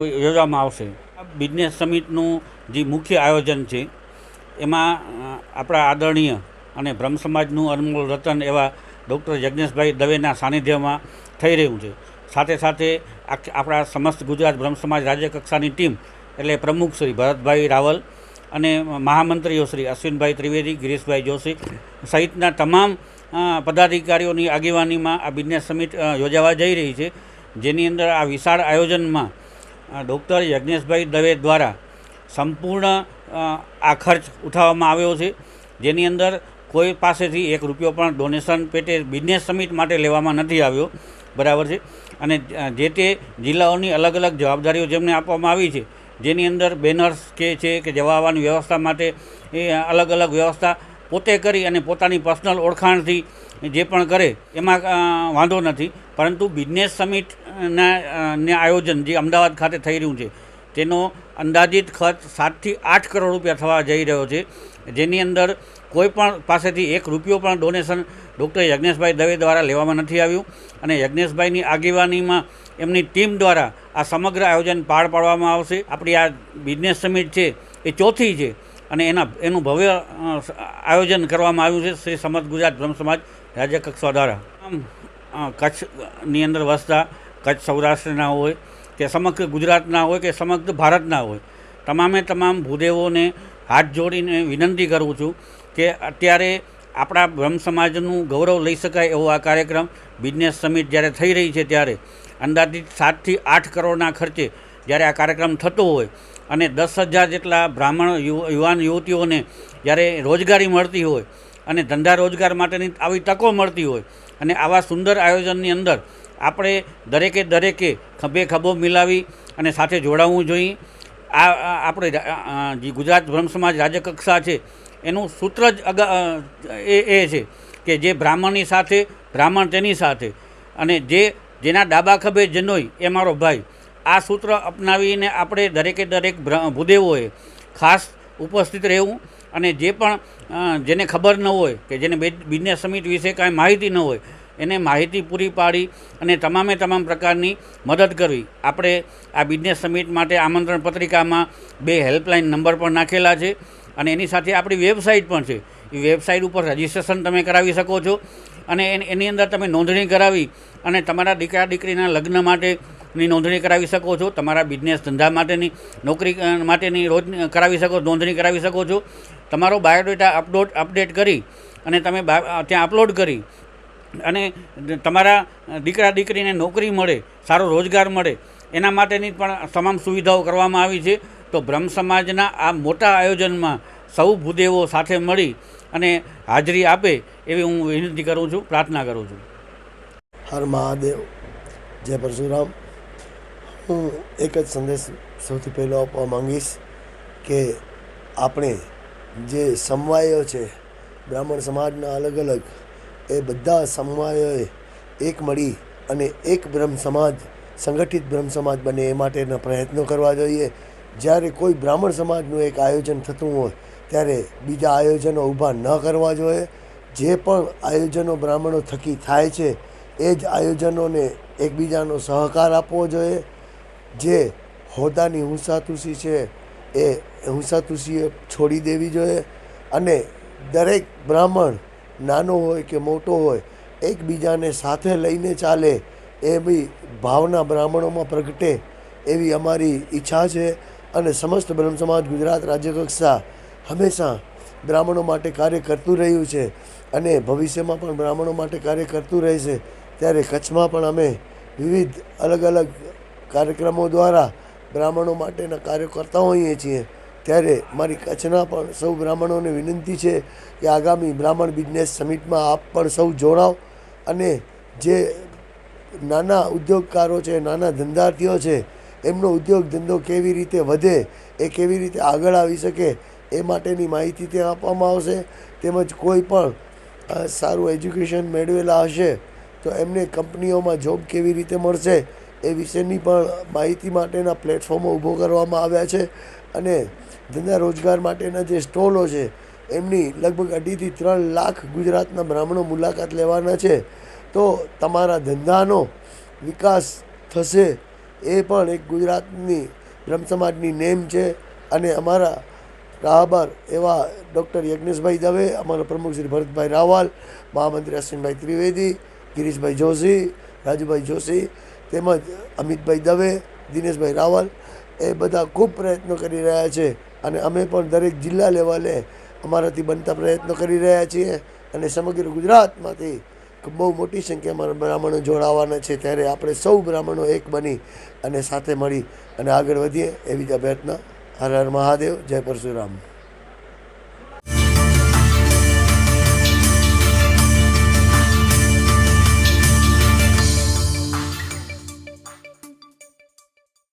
યોજવામાં આવશે। બિઝનેસ સમિટનું જે મુખ્ય આયોજન છે એમાં આપણા આદરણીય અને બ્રહ્મ સમાજનું અનમોલ રતન એવા ડૉક્ટર યજ્ઞેશભાઈ દવેના સાનિધ્યમાં થઈ રહ્યું છે। સાથે સાથે આપણા સમસ્ત ગુજરાત બ્રહ્મ સમાજ રાજ્ય કક્ષાની ટીમ એટલે પ્રમુખ શ્રી ભરતભાઈ રાવલ અને મહામંત્રીઓ શ્રી અશ્વિનભાઈ ત્રિવેદી, ગિરીશભાઈ જોશી સહિતના તમામ પદાધિકારીઓની આગેવાનીમાં આ બિઝનેસ સમિટ યોજાવા જઈ રહી છે, જેની અંદર આ વિશાળ આયોજનમાં ડૉક્ટર યજ્ઞેશભાઈ દવે દ્વારા સંપૂર્ણ આ ખર્ચ ઉઠાવવામાં આવ્યો છે, જેની અંદર કોઈ પાસેથી એક રૂપિયો પણ ડોનેશન પેટે બિઝનેસ સમિટ માટે લેવામાં નથી આવ્યો, બરાબર છે। અને જે તે જિલ્લાઓની અલગ અલગ જવાબદારીઓ જેમને આપવામાં આવી છે, જેની અંદર બેનર્સ કે જવા આવવાની વ્યવસ્થા માટે એ અલગ અલગ વ્યવસ્થા પોતે કરી અને પોતાની પર્સનલ ઓળખાણથી જે પણ કરે એમાં વાંધો નથી, પરંતુ બિઝનેસ સમિટના આયોજન જે અમદાવાદ ખાતે થઈ રહ્યું છે તેનો અંદાજિત ખર્ચ 7 થી 8 કરોડ રૂપિયા થવા જઈ રહ્યો છે, જેની અંદર કોઈ પણ પાસેથી એક રૂપિયો પણ ડોનેશન ડૉક્ટર યજ્ઞેશભાઈ દવે દ્વારા લેવામાં નથી આવ્યું અને યજ્ઞેશભાઈની આગેવાનીમાં એમની ટીમ દ્વારા આ સમગ્ર આયોજન પાર પાડવામાં આવશે। આપણી આ બિઝનેસ સમિટ છે એ ચોથી છે અને એનું ભવ્ય આયોજન કરવામાં આવ્યું છે શ્રી સમસ્ત ગુજરાત બ્રહ્મ સમાજ રાજ્ય કક્ષા દ્વારા। કચ્છની અંદર વસતા કચ્છ સૌરાષ્ટ્રના હોય કે સમગ્ર ગુજરાતના હોય કે સમગ્ર ભારતના હોય તમામે તમામ ભૂદેવોને હાથ જોડીને વિનંતી કરું છું કે અત્યારે આપણા બ્રહ્મ સમાજનું ગૌરવ લઈ શકાય એવો આ કાર્યક્રમ બિઝનેસ સમિટ જ્યારે થઈ રહી છે ત્યારે અંદાજિત 7 થી 8 કરોડના ખર્ચે જ્યારે આ કાર્યક્રમ થતો હોય અને 10,000 જેટલા બ્રાહ્મણ યુવાન યુવતીઓને જ્યારે રોજગારી મળતી હોય અને ધંધા રોજગાર માટેની આવી તકો મળતી હોય અને આવા સુંદર આયોજનની અંદર આપણે દરેકે ખભે ખભો મિલાવી અને સાથે જોડાવવું જોઈએ। આપણે જે ગુજરાત બ્રહ્મ સમાજ રાજ્ય કક્ષા છે એનું સૂત્ર જ એ છે કે જે બ્રાહ્મણની સાથે બ્રાહ્મણ તેની સાથે અને જેના ડાબા ખભે જનોઈ એ મારો ભાઈ, આ સૂત્ર અપનાવીને આપણે દરેક ભૂદેવોએ ખાસ ઉપસ્થિત રહેવું અને જે પણ જેને ખબર ન હોય કે જેને બિઝનેસ સમિટ વિશે કાંઈ માહિતી ન હોય એને માહિતી પૂરી પાડી અને તમામ પ્રકારની મદદ કરવી। આપણે આ બિઝનેસ સમિટ માટે આમંત્રણ પત્રિકામાં 2 હેલ્પલાઇન નંબર પણ નાખેલા છે અને એની સાથે આપણી વેબસાઇટ પણ છે, એ વેબસાઇટ ઉપર રજિસ્ટ્રેશન તમે કરાવી શકો છો અને એની અંદર તમે નોંધણી કરાવી અને તમારા દીકરા દીકરીના લગ્ન માટેની નોંધણી કરાવી શકો છો, તમારા બિઝનેસ ધંધા માટેની નોકરી માટેની કરાવી શકો, નોંધણી કરાવી શકો છો। તમારો બાયોડેટા અપડેટ કરી અને તમે ત્યાં અપલોડ કરી અને તમારા દીકરા દીકરીને નોકરી મળે, સારો રોજગાર મળે એના માટેની પણ તમામ સુવિધાઓ કરવામાં આવી છે। તો બ્રહ્મ સમાજના આ મોટા આયોજનમાં સૌ ભૂદેવો સાથે મળી અને હાજરી આપે એવી હું વિનંતી કરું છું, પ્રાર્થના કરું છું। હર મહાદેવ, જય પરશુરામ। હું એક જ સંદેશ સૌથી પહેલો આપવા માંગીશ કે આપણે જે સમવાયો છે બ્રાહ્મણ સમાજના અલગ અલગ, એ બધા સમવાયોએ એક મળી અને એક બ્રહ્મ સમાજ, સંગઠિત બ્રહ્મ સમાજ બને એ માટેના પ્રયત્નો કરવા જોઈએ। જ્યારે કોઈ બ્રાહ્મણ સમાજનું એક આયોજન થતું હોય ત્યારે બીજા આયોજનો ઊભા ન કરવા જોઈએ। જે પણ આયોજનો બ્રાહ્મણો થકી થાય છે એ જ આયોજનોને એકબીજાનો સહકાર આપવો જોઈએ। જે હોદ્દાની હુંસાતુસી છે એ હુંસાતુસીએ છોડી દેવી જોઈએ અને દરેક બ્રાહ્મણ નાનો હોય કે મોટો હોય એકબીજાને સાથે લઈને ચાલે એવી ભાવના બ્રાહ્મણોમાં પ્રગટે એવી અમારી ઈચ્છા છે અને સમસ્ત બ્રહ્મ સમાજ ગુજરાત રાજ્ય કક્ષા હંમેશા બ્રાહ્મણો માટે કાર્ય કરતું રહ્યું છે અને ભવિષ્યમાં પણ બ્રાહ્મણો માટે કાર્ય કરતું રહેશે। ત્યારે કચ્છમાં પણ અમે વિવિધ અલગ અલગ કાર્યક્રમો દ્વારા બ્રાહ્મણો માટેના કાર્યો કરતા હોઈએ છીએ। ત્યારે મારી કચ્છના પણ સૌ બ્રાહ્મણોને વિનંતી છે કે આગામી બ્રાહ્મણ બિઝનેસ સમિટમાં આપ પણ સૌ જોડાઓ અને જે નાના ઉદ્યોગકારો છે, નાના ધંધાર્થીઓ છે, એમનો ઉદ્યોગ ધંધો કેવી રીતે વધે, એ કેવી રીતે આગળ આવી શકે એ માટેની માહિતી ત્યાં આપવામાં આવશે। તેમજ કોઈ પણ સારું એજ્યુકેશન મેળવેલા હશે તો એમને કંપનીઓમાં જોબ કેવી રીતે મળશે એ વિશેની પણ માહિતી માટેના પ્લેટફોર્મો ઊભો કરવામાં આવ્યા છે અને ધંધા રોજગાર માટેના જે સ્ટોલો છે એમની લગભગ 2.5 થી 3 લાખ ગુજરાતના બ્રાહ્મણો મુલાકાત લેવાના છે। તો તમારા ધંધાનો વિકાસ થશે એ પણ એક ગુજરાતની બ્રહ્મ સમાજની નેમ છે. અને અમારા રાહબર એવા ડૉક્ટર યજ્ઞેશભાઈ દવે, અમારા પ્રમુખ શ્રી ભરતભાઈ રાવલ, મહામંત્રી અશ્વિનભાઈ ત્રિવેદી, ગિરીશભાઈ જોશી, રાજુભાઈ જોશી, તેમજ અમિતભાઈ દવે, દિનેશભાઈ રાવલ, એ બધા ખૂબ પ્રયત્નો કરી રહ્યા છે. અને અમે પણ દરેક જિલ્લા લેવલે અમારાથી બનતા પ્રયત્નો કરી રહ્યા છીએ. અને સમગ્ર ગુજરાતમાંથી બહુ મોટી સંખ્યામાં બ્રાહ્મણો જોડાવાના છે. ત્યારે આપણે સૌ બ્રાહ્મણો એક બની અને સાથે મળી અને આગળ વધીએ એવી જ પ્રયત્ન. હર હર મહાદેવ, જય પરશુરામ.